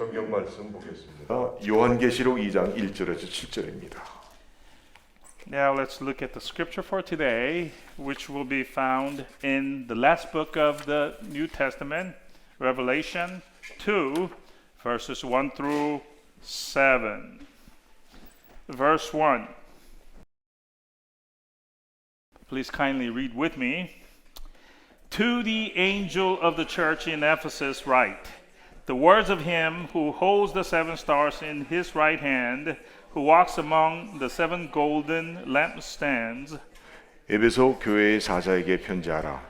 성경 말씀 보겠습니다. 요한계시록 2장 1절에서 7절입니다. Now let's look at the scripture for today, which will be found in the last book of the New Testament, Revelation 2, verses 1 through 7. Verse 1. Please kindly read with me. To the angel of the church in Ephesus write, the words of him who holds the seven stars in his right hand, who walks among the seven golden lampstands. 에베소 교회의 사자에게 편지하라.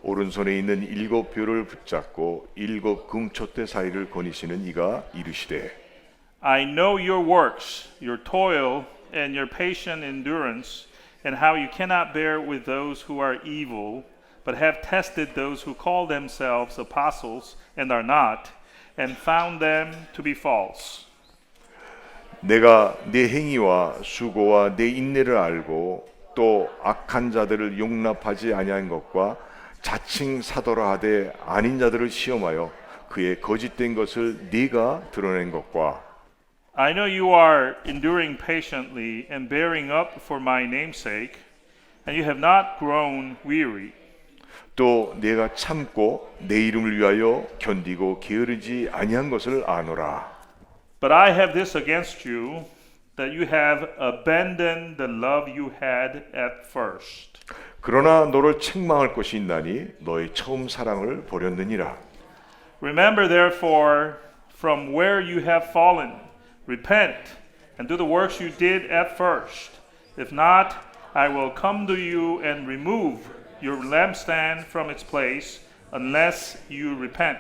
오른손에 있는 일곱 벼를 붙잡고 일곱 금촛대 사이를 거니시는 이가 이르시되 I know your works, your toil, and your patient endurance, and how you cannot bear with those who are evil, but have tested those who call themselves apostles and are not, and found them to be false. 내가 네 행위와 수고와 네 인내를 알고 또 악한 자들을 용납하지 아니한 것과 자칭 사도라 하되 아닌 자들을 시험하여 그의 거짓된 것을 네가 드러낸 것과 I know you are enduring patiently and bearing up for my name's sake, and you have not grown weary. 또 네가 참고 내 이름을 위하여 견디고 게으르지 아니한 것을 아노라. But I have this against you, that you have abandoned the love you had at first. 그러나 너를 책망할 것이 있나니 너의 처음 사랑을 버렸느니라. Remember therefore from where you have fallen, repent and do the works you did at first. If not, I will come to you and remove your lampstand from its place unless you repent.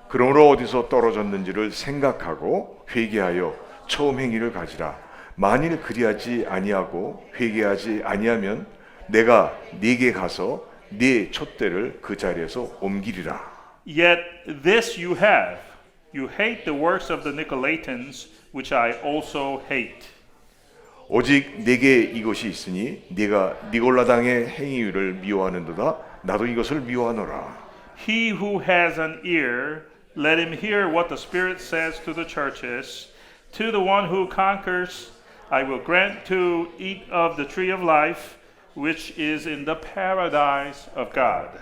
그러므로 어디서 떨어졌는지를 생각하고 회개하여 처음 행위를 가지라. 만일 그리하지 아니하고 회개하지 아니하면 내가 네게 가서 네 촛대를 그 자리에서 옮기리라. Yet this you have, you hate the works of the Nicolaitans, which I also hate. 오직 네게 이것이 있으니 네가 니골라당의 행위를 미워하는도다. 나도 이것을 미워하노라. He who has an ear, let him hear what the Spirit says to the churches. To the one who conquers, I will grant to eat of the tree of life, which is in the paradise of God.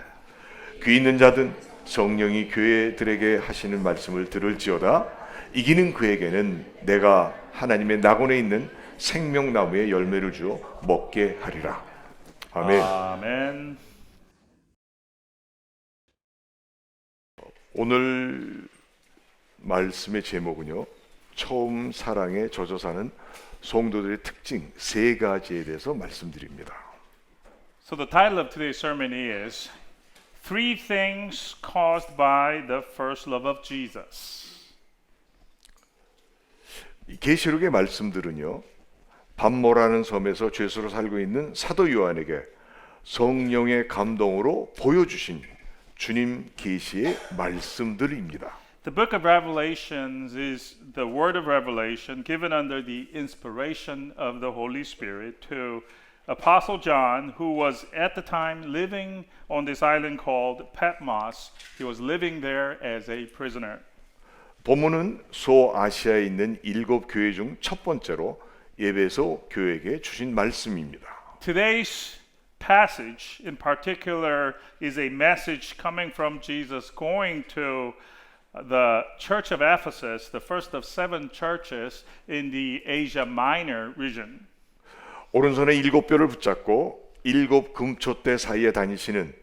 귀 있는 자든 성령이 교회들에게 하시는 말씀을 들을지어다. 이기는 그에게는 내가 하나님의 낙원에 있는 생명나무의 열매를 주어 먹게 하리라. 아멘. Amen. 오늘 말씀의 제목은요. 처음 사랑에 젖어 사는 성도들의 특징 세 가지에 대해서 말씀드립니다. So the title of today's sermon is Three Things Caused by the First Love of Jesus. 계시록의 말씀들은요. 밤모라는 섬에서 죄수로 살고 있는 사도 요한에게 성령의 감동으로 보여주신 주님 계시의 말씀들입니다. The book of Revelations is the word of revelation given under the inspiration of the Holy Spirit to Apostle John, who was at the time living on this island called Patmos. He was living there as a prisoner. 본문은 소아시아에 있는 일곱 교회 중 첫 번째로 에베소 교회에게 주신 말씀입니다. Today's passage in particular is a message coming from Jesus going to the church of Ephesus, the first of seven churches in the Asia Minor region. 오른손에 일곱 뼈를 붙잡고 일곱 금촛대 사이에 다니시는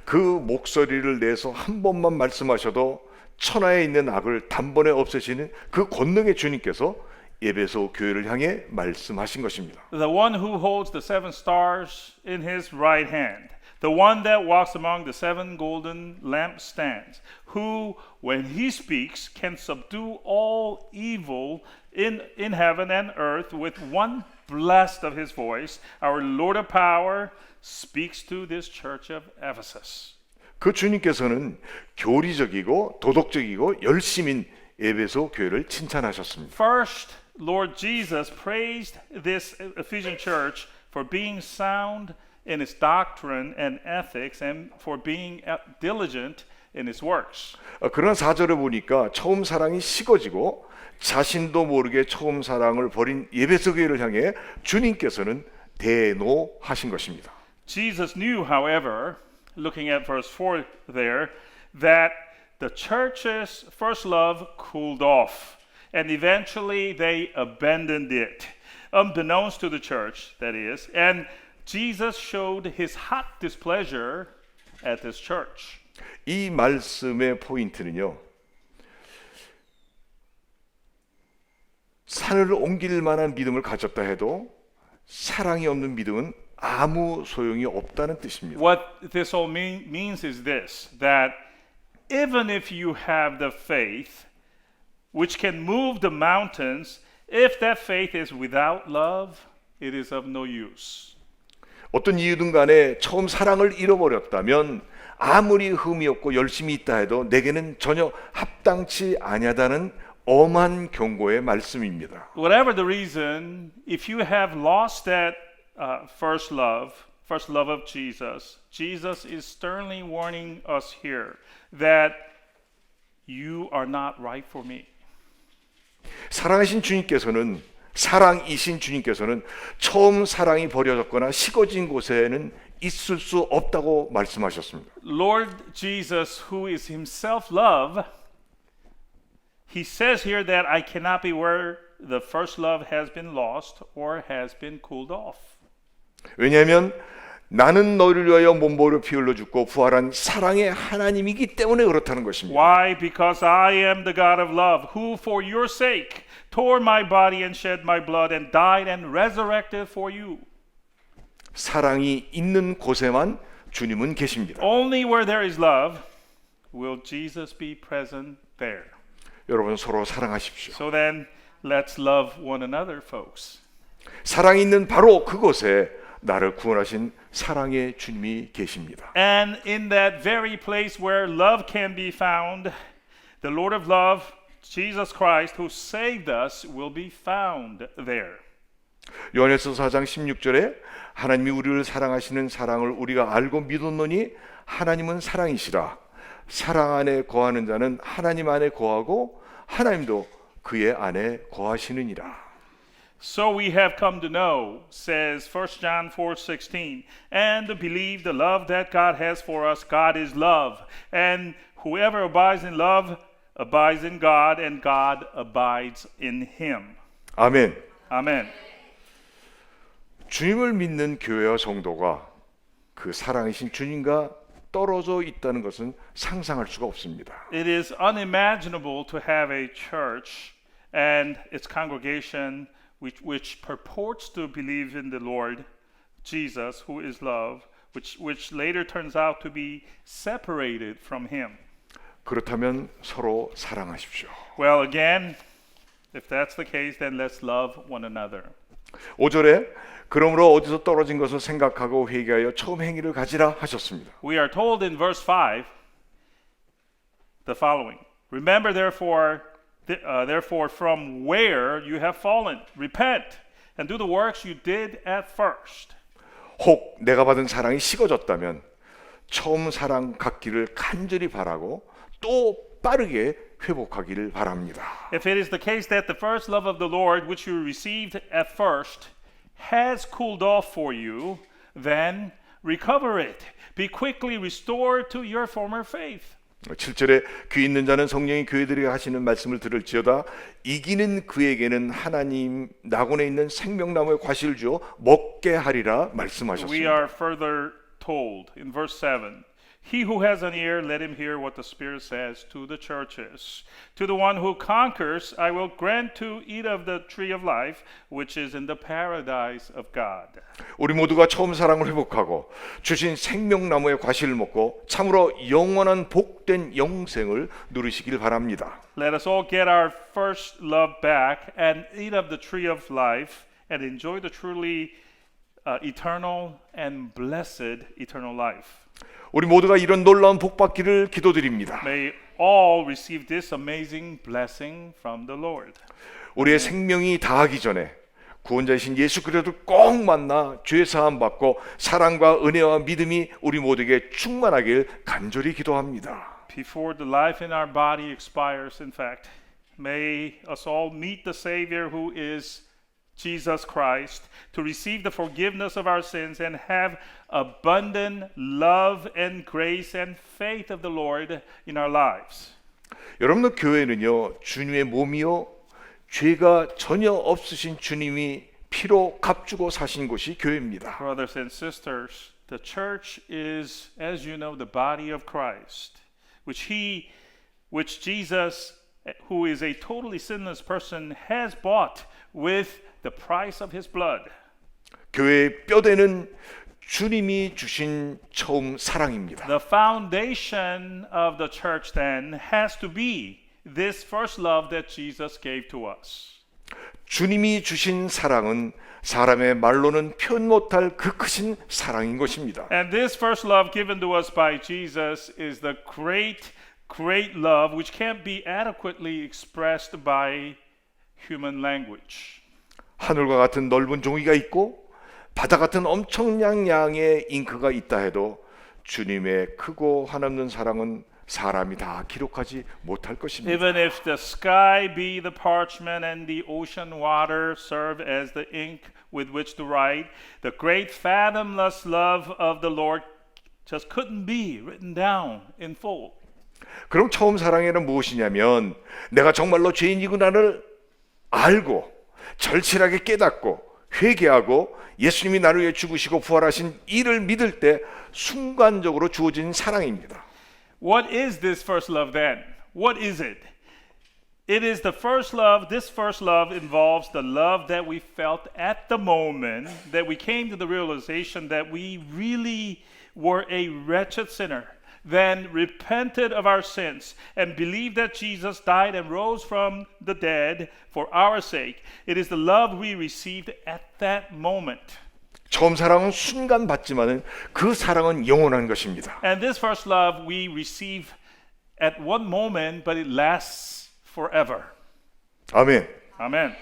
그 목소리를 내서 한 번만 말씀하셔도 천하에 있는 악을 단번에 없애시는 그 권능의 주님께서 에베소 교회를 향해 말씀하신 것입니다. The one who holds the seven stars in his right hand, the one that walks among the seven golden lampstands, who, when he speaks, can subdue all evil in heaven and earth with one blast of his voice. Our Lord of power speaks to this church of Ephesus. 그 주님께서는 교리적이고 도덕적이고 열심인 에베소 교회를 칭찬하셨습니다. First, Lord Jesus praised this Ephesian church for being sound in his doctrine and ethics and for being diligent in his works. 그러나 4절에 보니까 처음 사랑이 식어지고 자신도 모르게 처음 사랑을 버린 예배소 교회를 향해 주님께서는 대노하신 것입니다. Jesus knew, however, looking at verse 4 there, that the church's first love cooled off and eventually they abandoned it, unbeknownst to the church, that is, and Jesus showed his hot displeasure at this church. 이 말씀의 포인트는요. 산을 옮길 만한 믿음을 가졌다 해도 사랑이 없는 믿음은 아무 소용이 없다는 뜻입니다. What this all means is this, that even if you have the faith which can move the mountains, if that faith is without love, it is of no use. 어떤 이유든 간에 처음 사랑을 잃어버렸다면 아무리 흠이 없고 열심히 있다 해도 내게는 전혀 합당치 아니하다는 엄한 경고의 말씀입니다. Whatever the reason, if you have lost that first love of Jesus, Jesus is sternly warning us here that you are not right for me. 사랑이신 주님께서는 처음 사랑이 버려졌거나 식어진 곳에는 있을 수 없다고 말씀하셨습니다. Lord Jesus, who is himself love, he says here that I cannot be where the first love has been lost or has been cooled off. 왜냐하면 나는 너를 위하여 몸보를 피 흘려 죽고 부활한 사랑의 하나님이기 때문에 그렇다는 것입니다. Why? Because I am the God of love, who for your sake tore my body and shed my blood and died and resurrected for you. 사랑이 있는 곳에만 주님은 계십니다. Only where there is love will Jesus be present there. 여러분 서로 사랑하십시오. So then, let's love one another, folks. 사랑이 있는 바로 그곳에 나를 구원하신 사랑의 주님이 계십니다. And in that very place where love can be found, the Lord of love, Jesus Christ, who saved us, will be found there. 요한일서 4장 16절에 하나님이 우리를 사랑하시는 사랑을 우리가 알고 믿었노니 하나님은 사랑이시라. 사랑 안에 거하는 자는 하나님 안에 거하고 하나님도 그의 안에 거하시느니라. So we have come to know, says 1 John 4:16, and to believe the love that God has for us. God is love, and whoever abides in love abides in God, and God abides in him. 아멘. Amen. 주님을 믿는 교회와 성도가 그 사랑이신 주님과 떨어져 있다는 것은 상상할 수가 없습니다. It is unimaginable to have a church and its congregation which purports to believe in the Lord Jesus, who is love, which later turns out to be separated from him. 그렇다면 서로 사랑하십시오. Well, again, if that's the case, then let's love one another. 5절에 그러므로 어디서 떨어진 것을 생각하고 회개하여 처음 행위를 가지라 하셨습니다. We are told in verse 5 the following. Remember therefore from where you have fallen, repent and do the works you did at first. 혹 내가 받은 사랑이 식어졌다면 처음 사랑 갖기를 간절히 바라고 또 빠르게 회복하기를 바랍니다. If it is the case that the first love of the Lord which you received at first has cooled off for you, then recover it. Be quickly restored to your former faith. 7절에 귀 있는 자는 성령이 교회들에게 하시는 말씀을 들을지어다 이기는 그에게는 하나님 낙원에 있는 생명나무의 과실을 주어 먹게 하리라 We 말씀하셨습니다. are further told in verse 7, He who has an ear, let him hear what the Spirit says to the churches. To the one who conquers, I will grant to eat of the tree of life, which is in the paradise of God. 우리 모두가 처음 사랑을 회복하고 주신 생명나무의 과실을 먹고 참으로 영원한 복된 영생을 누리시길 바랍니다. Let us all get our first love back and eat of the tree of life and enjoy the truly eternal and blessed eternal life. 우리 모두가 이런 놀라운 복 받기를 기도드립니다. May all receive this amazing blessing from the Lord. 우리의 생명이 다하기 전에 구원자이신 예수 그리스도를 꼭 만나 죄 사함 받고 사랑과 은혜와 믿음이 우리 모두에게 충만하길 간절히 기도합니다. Before the life in our body expires, in fact, may us all meet the Savior who is Jesus Christ, to receive the forgiveness of our sins and have abundant love and grace and faith of the Lord in our lives. 여러분들 교회는요, 주님의 몸이요, 죄가 전혀 없으신 주님이 피로 값주고 사신 곳이 교회입니다. Brothers and sisters, the church is, as you know, the body of Christ, which Jesus, who is a totally sinless person, has bought with the price of his blood. 교회의 뼈대는 주님이 주신 처음 사랑입니다. The foundation of the church then has to be this first love that Jesus gave to us. 주님이 주신 사랑은 사람의 말로는 표현 못할 그 크신 사랑인 것입니다. And this first love given to us by Jesus is the great love which can't be adequately expressed by human language. 하늘과 같은 넓은 종이가 있고 바다 같은 엄청난 양의 잉크가 있다 해도 주님의 크고 한없는 사랑은 사람이 다 기록하지 못할 것입니다. Even if the sky be the parchment and the ocean water serve as the ink with which to write, the great fathomless love of the Lord just couldn't be written down in full. 그럼 처음 사랑에는 무엇이냐면 내가 정말로 죄인이구나를 알고 절실하게 깨닫고 회개하고 예수님이 나를 위해 죽으시고 부활하신 이를 믿을 때 순간적으로 주어진 사랑입니다. What is this first love then? What is it? It is the first love. This first love involves the love that we felt at the moment that we came to the realization that we really were a wretched sinner, then repented of our sins and believed that Jesus died and rose from the dead for our sake. It is the love we received at that moment. 처음 사랑은 순간 받지만은 그 사랑은 영원한 것입니다. And this first love we receive at one moment, but it lasts forever. 아멘. Amen.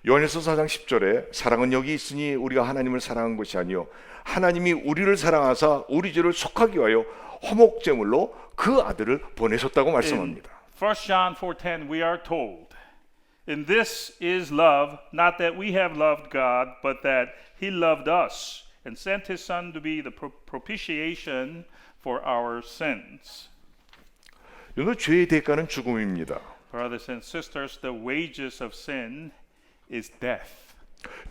요한일서 4장 10절에 사랑은 여기 있으니 우리가 하나님을 사랑한 것이 아니요 하나님이 우리를 사랑하사 우리 죄를 속하기 위하여 화목제물로 그 아들을 보내셨다고 In 말씀합니다. 1 John 4:10 we are told, "In this is love, not that we have loved God, but that He loved us and sent His Son to be the propitiation for our sins." 여러분 죄의 대가는 죽음입니다. Brothers and sisters, the wages of sin is death.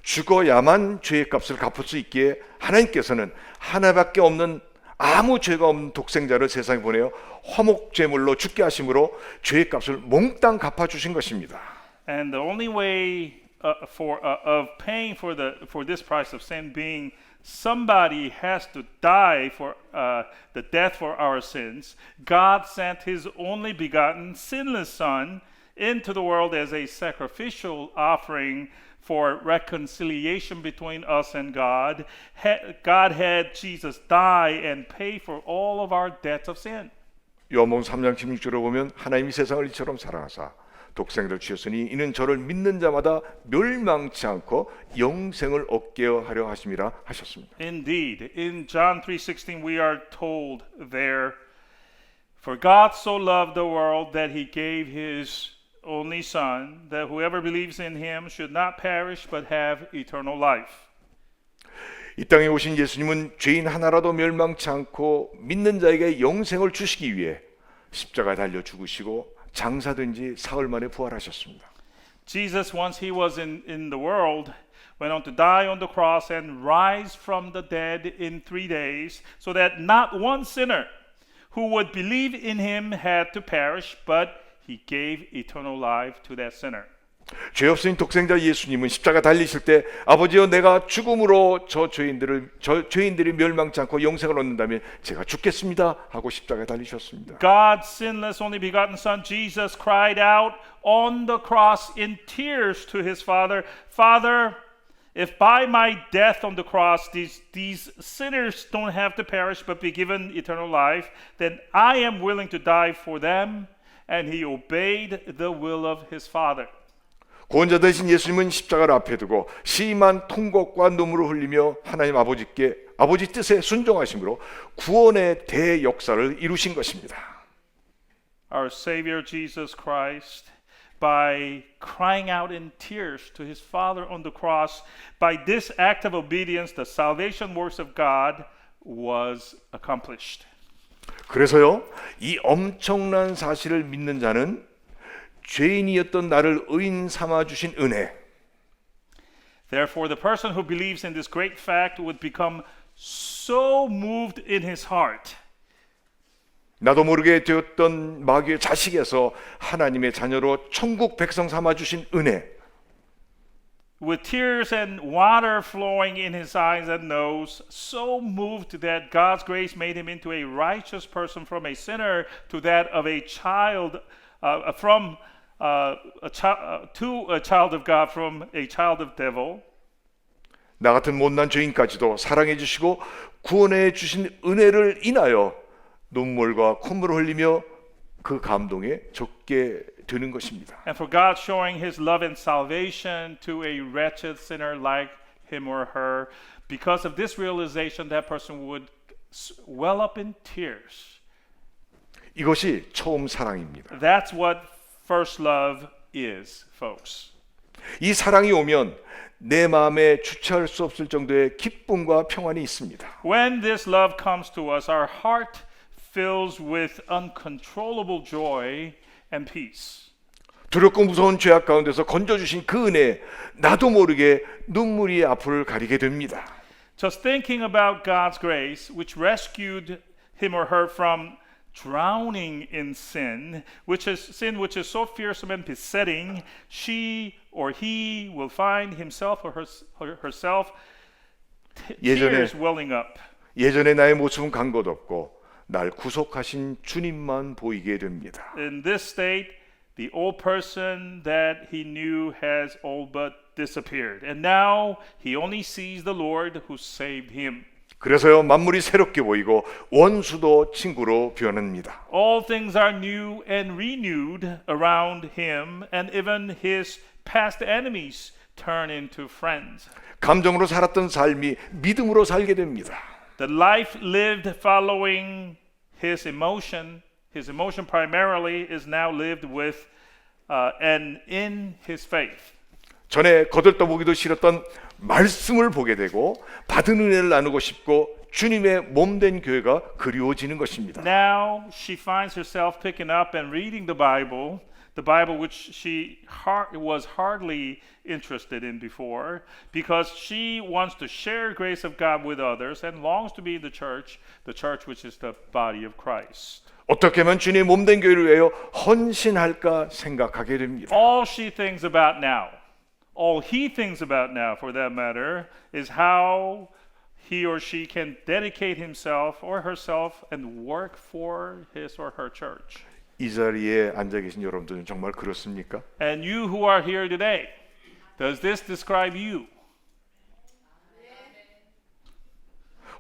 죽어야만 죄의 값을 갚을 수 있기에 하나님께서는 하나밖에 없는 아무 죄가 없는 독생자를 세상에 보내어 화목제물로 죽게 하심으로 죄의 값을 몽땅 갚아주신 것입니다. And the only way of paying for this price of sin being somebody has to die for the death for our sins, God sent His only begotten sinless Son into the world as a sacrificial offering for reconciliation between us and God. God had Jesus die and pay for all of our debts of sin. 요한복음 3장 16절에 보면 하나님이 세상을 이처럼 사랑하사 독생자를 주셨으니 이는 저를 믿는 자마다 멸망치 않고 영생을 얻게 하려 하심이라 하셨습니다. Indeed, in John 3:16 we are told there, "For God so loved the world that He gave His only Son, that whoever believes in Him should not perish but have eternal life." 이 땅에 오신 예수님은 죄인 하나라도 멸망치 않고 믿는 자에게 영생을 주시기 위해 십자가에 달려 죽으시고 장사된 지 사흘 만에 부활하셨습니다. Jesus, once He was in the world, went on to die on the cross and rise from the dead in 3 days, so that not one sinner who would believe in Him had to perish, but He gave eternal life to that sinner. 죄 없으신 독생자 예수님은 십자가 달리실 때 아버지여 내가 죽음으로 저 죄인들이 멸망치 않고 영생을 얻는다면 제가 죽겠습니다 하고 십자가에 달리셨습니다. God's sinless only begotten Son Jesus cried out on the cross in tears to His Father, "Father, if by my death on the cross these sinners don't have to perish but be given eternal life, then I am willing to die for them." And He obeyed the will of His Father. 구원자 되신 예수님은 십자가를 앞에 두고 심한 통곡과 눈물을 흘리며 하나님 아버지께 아버지 뜻에 순종하심으로 구원의 대역사를 이루신 것입니다. Our Savior Jesus Christ, by crying out in tears to his Father on the cross, by this act of obedience, the salvation works of God was accomplished. 그래서요, 이 엄청난 사실을 믿는 자는 죄인이었던 나를 의인 삼아 주신 은혜, Therefore, the person who believes in this great fact would become so moved in his heart 나도 모르게 되었던 마귀의 자식에서 하나님의 자녀로 천국 백성 삼아 주신 은혜, with tears and water flowing in his eyes and nose, so moved that God's grace made him into a righteous person from a sinner to that of a child, to a child of God from a child of devil. 나 같은 못난 죄인까지도 사랑해 주시고 구원해 주신 은혜를 인하여 눈물과 콧물을 흘리며 그 감동에 적게 되는 것입니다. And for God showing his love and salvation to a wretched sinner like him or her, because of this realization, that person would well up in tears. 이것이 처음 사랑입니다. That's what first love is, folks. 이 사랑이 오면 내 마음에 주체할 수 없을 정도의 기쁨과 평안이 있습니다. When this love comes to us, our heart fills with uncontrollable joy and peace. 두렵고 무서운 죄악 가운데서 건져주신 그 은혜, 나도 모르게 눈물이 앞을 가리게 됩니다. Just thinking about God's grace, which rescued him or her from drowning in sin, which is so fearsome and besetting, she or he will find himself or herself tears welling up. 예전에 나의 모습은 간 것 없고 날 구속하신 주님만 보이게 됩니다. In this state, the old person that he knew has all but disappeared. And now he only sees the Lord who saved him. 그래서요, 만물이 새롭게 보이고 원수도 친구로 변합니다. All things are new and renewed around him, and even his past enemies turn into friends. 감정으로 살았던 삶이 믿음으로 살게 됩니다. The life lived following his emotion primarily is now lived with and in his faith. 전에 거들떠보기도 싫었던 말씀을 보게 되고 받은 은혜를 나누고 싶고 주님의 몸된 교회가 그리워지는 것입니다. Now she finds herself picking up and reading the Bible which she was hardly interested in before, because she wants to share grace of God with others and longs to be in the church which is the body of Christ. 어떻게 하면 주님의 몸된 교회를 위하여 헌신할까 생각하게 됩니다. All he thinks about now for that matter, is how he or she can dedicate himself or herself and work for his or her church. 이 자리에 앉아 계신 여러분들은 정말 그렇습니까? And you who are here today, does this describe you?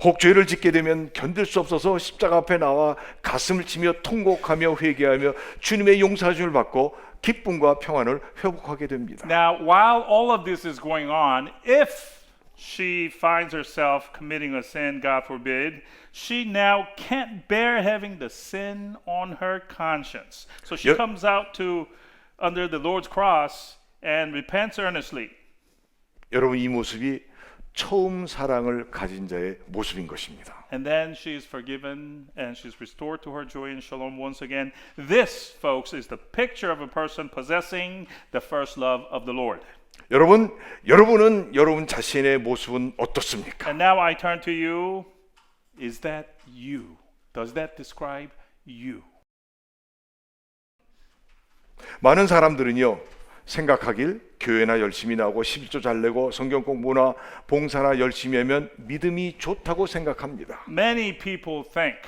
혹 죄를 짓게 되면 견딜 수 없어서 십자가 앞에 나와 가슴을 치며 통곡하며 회개하며 주님의 용서하심을 받고 기쁨과 평안을 회복하게 됩니다. Now, while all of this is going on, if she finds herself committing a sin, God forbid, she now can't bear having the sin on her conscience. So she comes out to under the Lord's cross and repents earnestly. 여러분, 이 모습이 처음 사랑을 가진 자의 모습인 것입니다. And then she is forgiven and she's restored to her joy and shalom once again. This, folks, is the picture of a person possessing the first love of the Lord. 여러분은 여러분 자신의 모습은 어떻습니까? And now I turn to you. Is that you? Does that describe you? 많은 사람들은요, 생각하길 교회나 열심히 나오고 11조 잘 내고 성경 공부나 봉사나 열심히 하면 믿음이 좋다고 생각합니다. Many people think,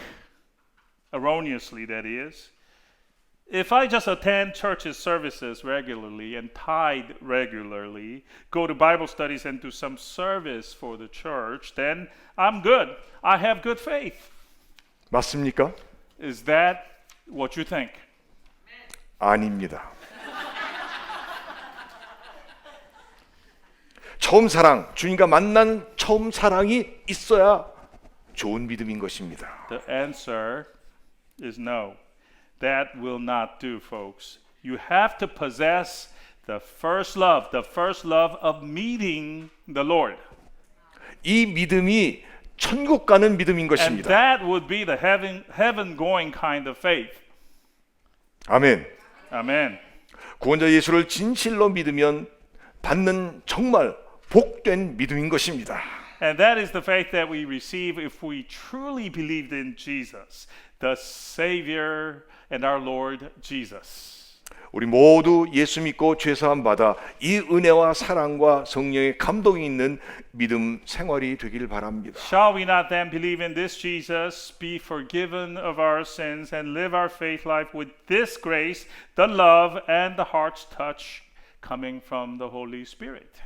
erroneously that is, if I just attend church's services regularly and tithe regularly, go to Bible studies and do some service for the church, then I'm good. I have good faith. 맞습니까? Is that what you think? 아닙니다. 처음 사랑, 주님과 만난 처음 사랑이 있어야 좋은 믿음인 것입니다. The answer is no. That will not do, folks. You have to possess the first love of meeting the Lord. 이 믿음이 천국 가는 믿음인 And 것입니다. that would be the heaven going kind of faith. 아멘. Amen. 구원자 예수를 진실로 믿으면 받는 정말 복된 믿음인 것입니다. And that is the faith that we receive if we truly believed in Jesus, the Savior and our Lord Jesus. 우리 모두 예수 믿고 죄 사함 받아 이 은혜와 사랑과 성령의 감동이 있는 믿음 생활이 되길 바랍니다. Shall we not then believe in this Jesus, be forgiven of our sins, and live our faith life with this grace, the love, and the heart's touch coming from the Holy Spirit?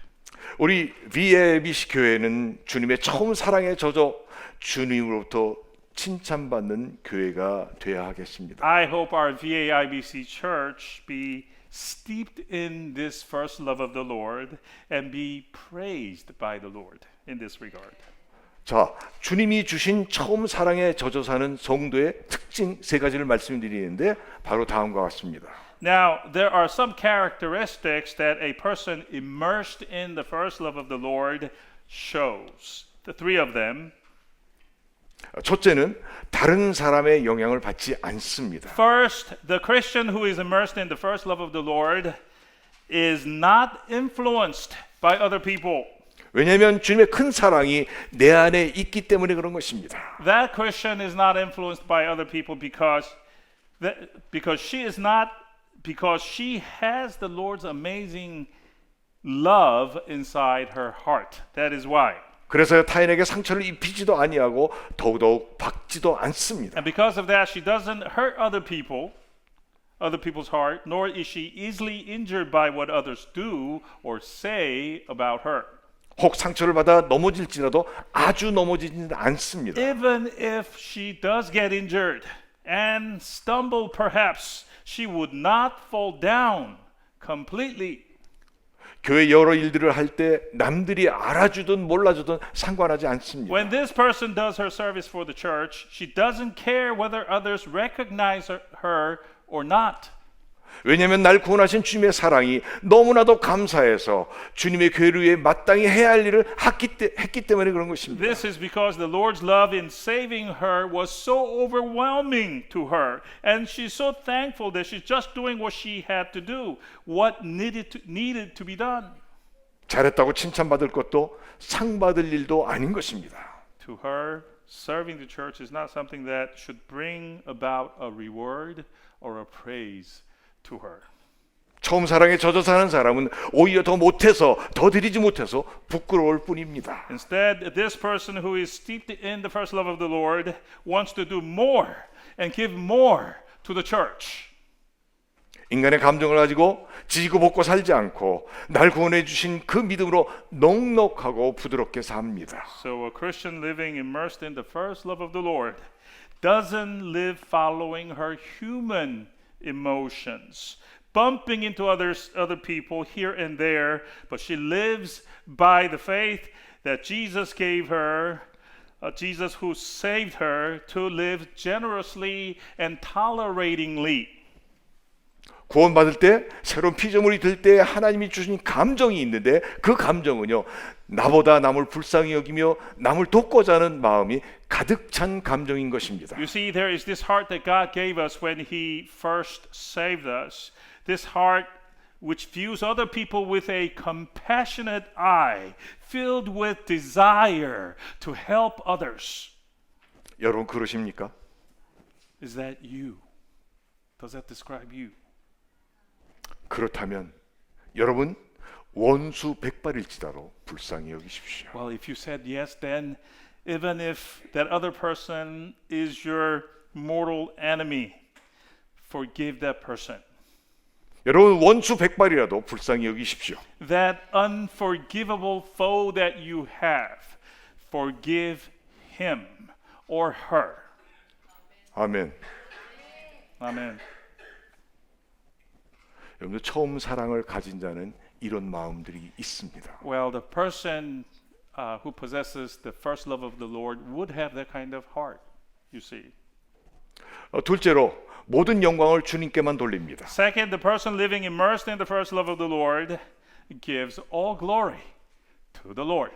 우리 VABC 교회는 주님의 처음 사랑에 젖어 주님으로부터 칭찬받는 교회가 되어야 하겠습니다. I hope our VAIBC church be steeped in this first love of the Lord and be praised by the Lord in this regard. 자, 주님이 주신 처음 사랑에 젖어 사는 성도의 특징 세 가지를 말씀드리는데 바로 다음과 같습니다. Now, there are some characteristics that a person immersed in the first love of the Lord shows. The three of them. 첫째는 다른 사람의 영향을 받지 않습니다. First, the Christian who is immersed in the first love of the Lord is not influenced by other people. 왜냐하면 주님의 큰 사랑이 내 안에 있기 때문에 그런 것입니다. That Christian is not influenced by other people because she has the Lord's amazing love inside her heart. That is why. 그래서 타인에게 상처를 입히지도 아니하고 더욱더욱 받지도 않습니다. And because of that, she doesn't hurt other people's heart, nor is she easily injured by what others do or say about her. 혹 상처를 받아 넘어질지라도 아주 넘어지지는 않습니다. Even if she does get injured and stumble perhaps, she would not fall down completely. 교회 여러 일들을 할 때 남들이 알아주든 몰라주든 상관하지 않습니다. When this person does her service for the church, she doesn't care whether others recognize her or not. 왜냐하면 날 구원하신 주님의 사랑이 너무나도 감사해서 주님의 교회를 위해 마땅히 해야 할 일을 했기 때문에 그런 것입니다. This is because the Lord's love in saving her was so overwhelming to her, and she's so thankful that she's just doing what she had to do, what needed to be done. 잘했다고 칭찬받을 것도 상 받을 일도 아닌 것입니다. To her, serving the church is not something that should bring about a reward or a praise to her. 처음 사랑에 젖어 사는 사람은 오히려 더 못해서 더 드리지 못해서 부끄러울 뿐입니다. Instead, this person who is steeped in the first love of the Lord wants to do more and give more to the church. 인간의 감정을 가지고 지지고 볶고 살지 않고 날 구원해 주신 그 믿음으로 넉넉하고 부드럽게 삽니다. So a Christian living immersed in the first love of the Lord doesn't live following her human emotions, bumping into other people here and there, but she lives by the faith that Jesus gave her, Jesus who saved her to live generously and toleratingly. 구원받을 때 새로운 피조물이 될 때 하나님이 주신 감정이 있는데 그 감정은요 나보다 남을 불쌍히 여기며 남을 돕고자 하는 마음이 가득 찬 감정인 것입니다. You see, there is this heart that God gave us when He first saved us. This heart which views other people with a compassionate eye, filled with desire to help others. 여러분 그러십니까? Is that you? Does that describe you? 그렇다면 여러분 원수 백발일지라도 불쌍히 여기십시오. Well, if you said yes, then even if that other person is your mortal enemy, forgive that person. 여러분 원수 백발이라도 불쌍히 여기십시오. That unforgivable foe that you have, forgive him or her. 아멘. Amen. 여러분들 처음 사랑을 가진 자는 이런 마음들이 있습니다. Well, the person who possesses the first love of the Lord would have that kind of heart, you see. 둘째로 모든 영광을 주님께만 돌립니다. Second, the person living immersed in the first love of the Lord gives all glory to the Lord.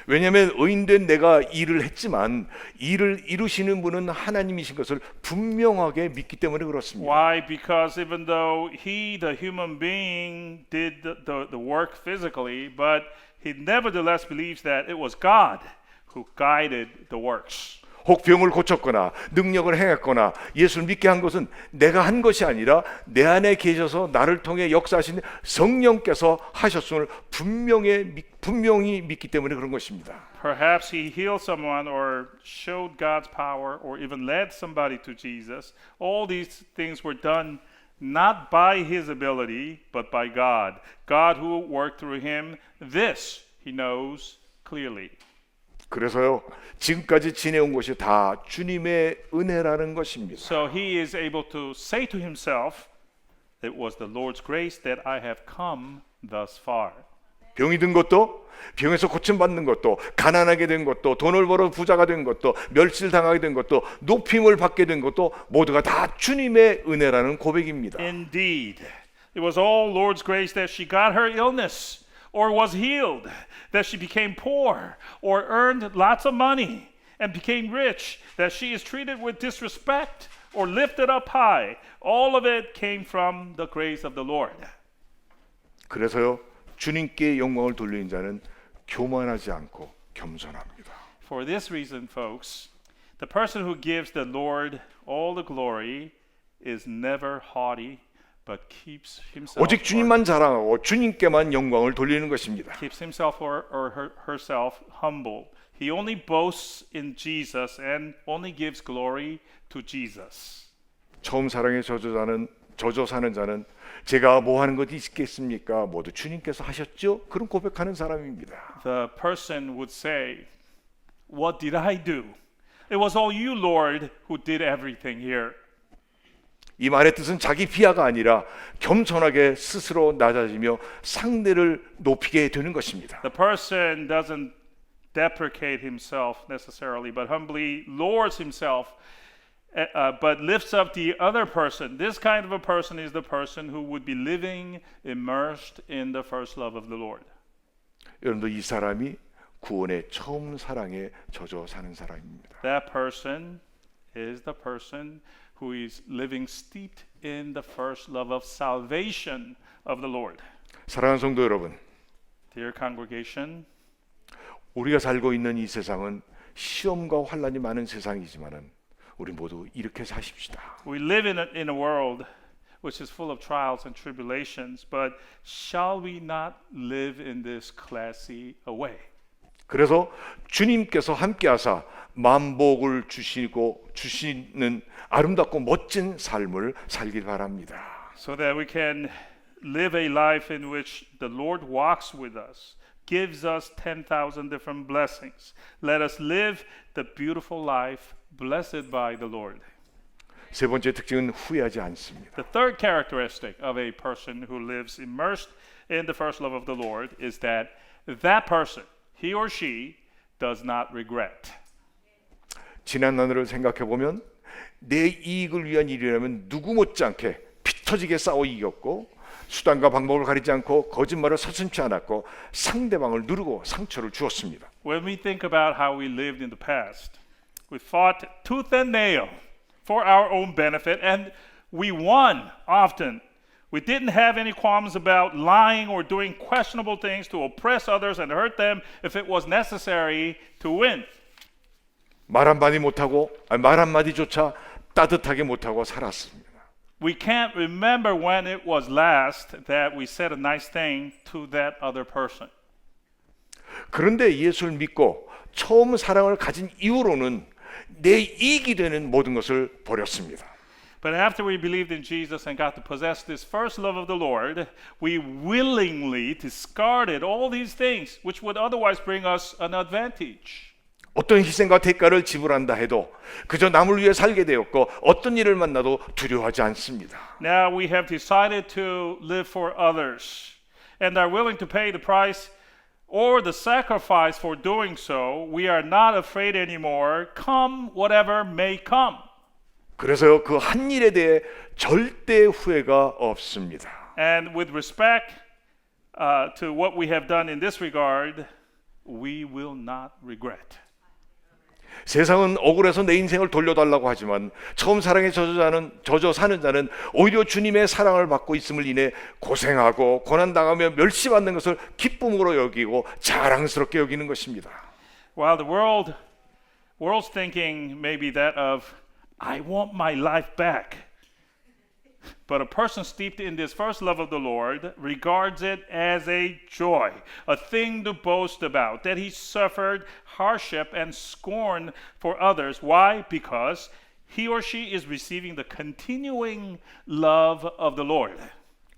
왜냐하면 의인된 내가 일을 했지만 일을 이루시는 분은 하나님이신 것을 분명하게 믿기 때문에 그렇습니다. Why? Because even though he, the human being, did the work physically, but he nevertheless believes that it was God who guided the works. 혹 병을 고쳤거나 능력을 행했거나 예수를 믿게 한 것은 내가 한 것이 아니라 내 안에 계셔서 나를 통해 역사하신 성령께서 하셨음을 분명히 믿기 때문에 그런 것입니다. Perhaps he healed someone or showed God's power or even led somebody to Jesus. All these things were done not by his ability, but by God. God who worked through him. This he knows clearly. 그래서요, 지금까지 지내온 것이 다 주님의 은혜라는 것입니다. So he is able to say to himself, it was the Lord's grace that I have come thus far. 병이 든 것도, 병에서 고침받는 것도, 가난하게 된 것도, 돈을 벌어 부자가 된 것도, 멸실당하게 된 것도, 높임을 받게 된 것도 모두가 다 주님의 은혜라는 고백입니다. Indeed, it was all Lord's grace that she got her illness or was healed, that she became poor or earned lots of money and became rich, that she is treated with disrespect or lifted up high. All of it came from the grace of the Lord. 그래서요, 주님께 영광을 돌리는 자는 교만하지 않고 겸손합니다. For this reason, folks, the person who gives the Lord all the glory is never haughty, but keeps himself 오직 주님만 자랑하고 주님께만 영광을 돌리는 것입니다. keeps himself or herself humble. He only boasts in Jesus and only gives glory to Jesus. 처음 사랑에 젖어 사는 자는 제가 뭐 하는 것이 있겠습니까? 모두 주님께서 하셨죠? 그런 고백하는 사람입니다. The person would say, "What did I do? It was all you, Lord, who did everything here." 이 말의 뜻은 자기 비하가 아니라 겸손하게 스스로 낮아지며 상대를 높이게 되는 것입니다. The person doesn't deprecate himself necessarily, but humbly lowers himself, but lifts up the other person. This kind of a person is the person who would be living immersed in the first love of the Lord. 여러분도 이 사람이 구원의 처음 사랑에 젖어 사는 사람입니다. That person is the person who is living steeped in the first love of salvation of the Lord. 사랑하는 성도 여러분, Dear congregation, 우리가 살고 있는 이 세상은 시험과 환난이 많은 세상이지만은 우리 모두 이렇게 사십시다. we live in a world which is full of trials and tribulations, but shall we not live in this classy a way? 그래서 주님께서 함께하사 만복을 주시는 아름답고 멋진 삶을 살길 바랍니다. So that we can live a life in which the Lord walks with us, gives us 10,000 different blessings. Let us live the beautiful life blessed by the Lord. 세 번째 특징은 후회하지 않습니다. The third characteristic of a person who lives immersed in the first love of the Lord is that that person, he or she, does not regret. 지난 나날을 생각해 보면 내 이익을 위한 일이라면 누구 못지않게 피 터지게 싸워 이겼고 수단과 방법을 가리지 않고 거짓말을 서슴지 않았고 상대방을 누르고 상처를 주었습니다. When we think about how we lived in the past, we fought tooth and nail for our own benefit, and we won often. We didn't have any qualms about lying or doing questionable things to oppress others and hurt them if it was necessary to win. 말 한마디조차 따뜻하게 못하고 살았습니다. We can't remember when it was last that we said a nice thing to that other person. 그런데 예수를 믿고 처음 사랑을 가진 이후로는 내 이익이 되는 모든 것을 버렸습니다. But after we believed in Jesus and got to possess this first love of the Lord, we willingly discarded all these things which would otherwise bring us an advantage. 어떤 희생과 대가를 지불한다 해도 그저 남을 위해 살게 되었고 어떤 일을 만나도 두려워하지 않습니다. Now we have decided to live for others. and are willing to pay the price or the sacrifice for doing so, we are not afraid anymore, come whatever may come. 그래서요, 그 한 일에 대해 절대 후회가 없습니다. And with respect to what we have done in this regard, we will not regret. 세상은 억울해서 내 인생을 돌려달라고 하지만 처음 사랑에 젖어 사는 자는 오히려 주님의 사랑을 받고 있음을 인해 고생하고 고난당하며 멸시받는 것을 기쁨으로 여기고 자랑스럽게 여기는 것입니다. While the world's thinking may be that of, I want my life back. But a person steeped in this first love of the Lord regards it as a joy, a thing to boast about, that he suffered hardship and scorn for others. Why? Because he or she is receiving the continuing love of the Lord.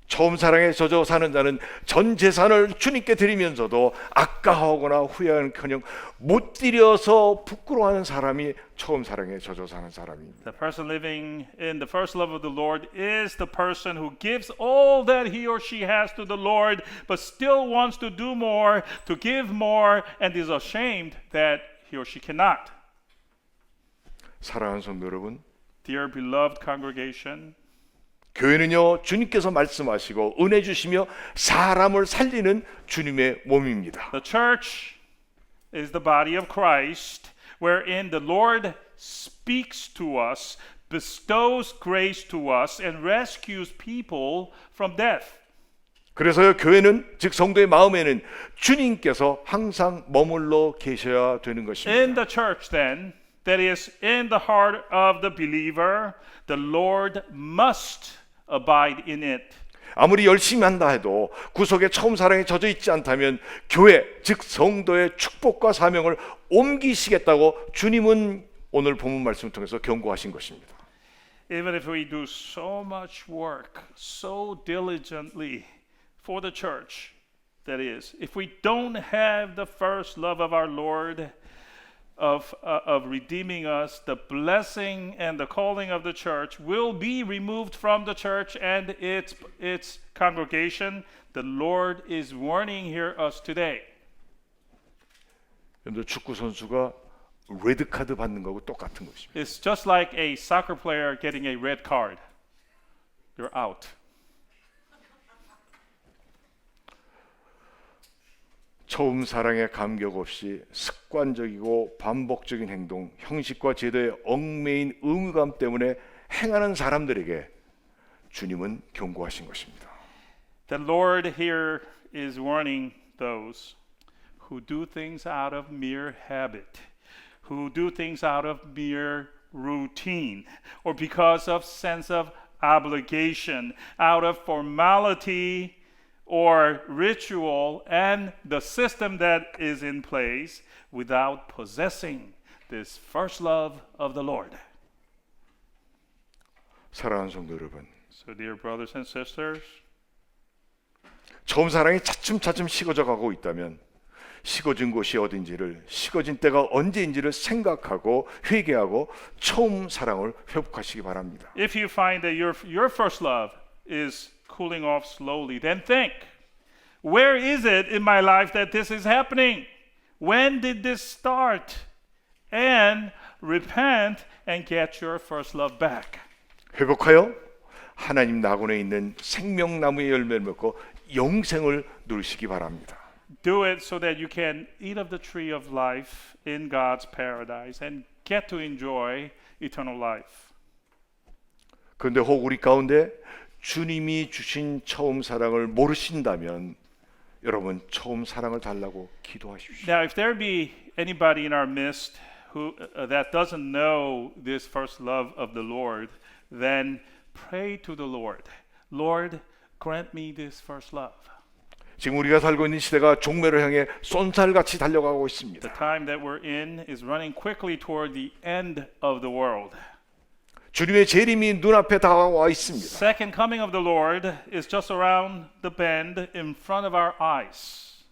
처음 사랑에 젖어 사는 자는 전 재산을 주님께 드리면서도 아까워하거나 후회하는커녕 못 드려서 부끄러워하는 사람이 처음 사랑에 젖어 사는 사람입니다. The person living in the first love of the Lord is the person who gives all that he or she has to the Lord, but still wants to do more, to give more, and is ashamed that he or she cannot. 사랑하는 성도 여러분, Dear beloved congregation, 교회는요, 주님께서 말씀하시고 은혜 주시며 사람을 살리는 주님의 몸입니다. the church is the body of Christ, wherein the Lord speaks to us, bestows grace to us, and rescues people from death. 그래서요, 교회는 즉 성도의 마음에는 주님께서 항상 머물러 계셔야 되는 것입니다. In the church, then, that is in the heart of the believer, the Lord must abide in it. 아무리 열심히 한다 해도 구속의 처음 사랑에 젖어 있지 않다면 교회, 즉 성도의 축복과 사명을 옮기시겠다고 주님은 오늘 본문 말씀을 통해서 경고하신 것입니다. Even if we do so much work, so diligently for the church, that is, if we don't have the first love of our Lord, of redeeming us, the blessing and the calling of the church will be removed from the church and its congregation. The Lord is warning here us today. 여러분들 축구 선수가 레드 카드 받는 거하고 똑같은 것입니다. It's just like a soccer player getting a red card. You're out. 처음 사랑에 감격 없이 습관적이고 반복적인 행동, 형식과 제도에 얽매인 의무감 때문에 행하는 사람들에게 주님은 경고하신 것입니다. The Lord here is warning those who do things out of mere habit, who do things out of mere routine, or because of sense of obligation, out of formality or ritual and the system that is in place without possessing this first love of the Lord. 사랑하는 성도 여러분, So dear brothers and sisters, 처음 사랑이 차츰차츰 식어져 가고 있다면 식어진 곳이 어딘지를, 식어진 때가 언제인지를 생각하고 회개하고 처음 사랑을 회복하시기 바랍니다. if you find that your first love is cooling off slowly, then think, where is it in my life that this is happening? When did this start? And repent and get your first love back. 회복하여 하나님 낙원에 있는 생명나무의 열매를 맺고 영생을 누리시기 바랍니다. Do it so that you can eat of the tree of life in God's paradise and get to enjoy eternal life. 그런데 혹 우리 가운데 주님이 주신 처음 사랑을 모르신다면 여러분 처음 사랑을 달라고 기도하십시오. Now, if there be anybody in our midst who that doesn't know this first love of the Lord, then pray to the Lord. Lord, grant me this first love. 지금 우리가 살고 있는 시대가 종말을 향해 쏜살같이 달려가고 있습니다. The time that we're in is running quickly toward the end of the world. 주님의 재림이 눈앞에 다가와 있습니다. Second coming of the Lord is just around the bend in front of our eyes.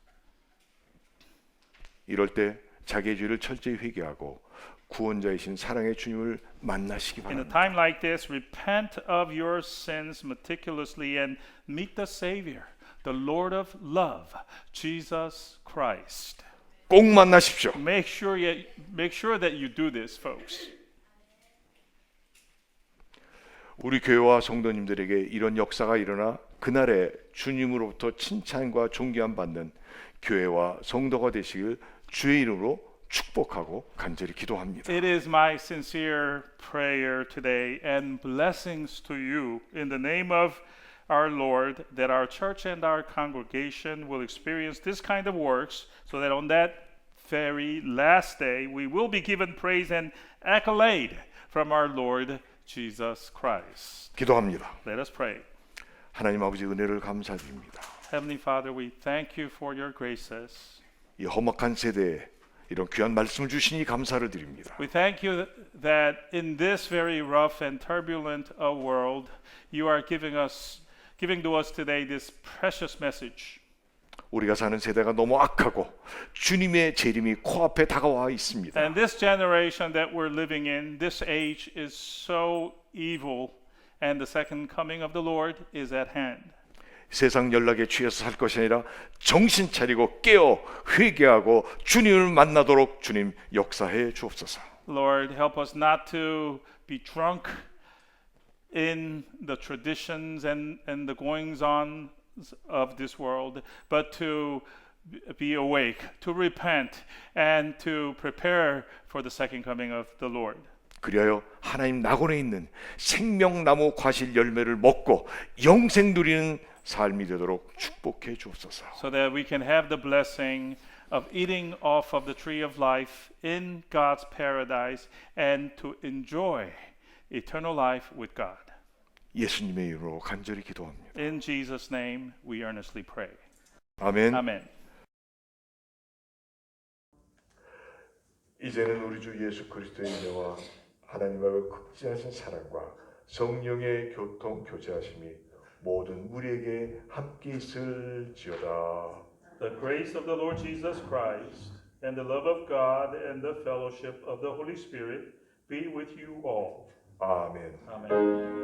이럴 때 자기의 죄를 철저히 회개하고 구원자이신 사랑의 주님을 만나시기 In a 바랍니다. time like this, repent of your sins meticulously and meet the Savior, the Lord of love, Jesus Christ. 꼭 만나십시오. Make sure that you do this, folks. 우리 교회와 성도님들에게 이런 역사가 일어나 그날에 주님으로부터 칭찬과 존귀함 받는 교회와 성도가 되시길 주의 이름으로 축복하고 간절히 기도합니다. It is my sincere prayer today and blessings to you in the name of our Lord that our church and our congregation will experience this kind of works so that on that very last day we will be given praise and accolade from our Lord Jesus Christ. 기도합니다. Let us pray. 하나님 아버지 은혜를 감사드립니다. Heavenly Father, we thank you for your graces. 이 험악한 세대에 이런 귀한 말씀을 주시니 감사를 드립니다. We thank you that in this very rough and turbulent world, you are giving to us today this precious message. 우리가 사는 세대가 너무 악하고 주님의 재림이 코앞에 다가와 있습니다. And this generation that we're living in, this age is so evil, and the second coming of the Lord is at hand. 세상 연락에 취해서 살 것이 아니라 정신 차리고 깨어 회개하고 주님을 만나도록 주님 역사해 주옵소서. Lord, help us not to be drunk in the traditions and the goings-on of this world, but to be awake, to repent, and to prepare for the second coming of the Lord. 그리하여 하나님 낙원에 있는 생명나무 과실 열매를 먹고 영생 누리는 삶이 되도록 축복해 주옵소서. So that we can have the blessing of eating off of the tree of life in God's paradise and to enjoy eternal life with God. 예수님의 이름으로 간절히 기도합니다. In Jesus' name we earnestly pray. 아멘. Amen. 이제는 우리 주 예수 그리스도의 은혜와 하나님의 극진하신 사랑과 성령의 교통 교제하심이 모든 우리에게 함께 있을지어다. The grace of the Lord Jesus Christ and the love of God and the fellowship of the Holy Spirit be with you all. 아멘. Amen.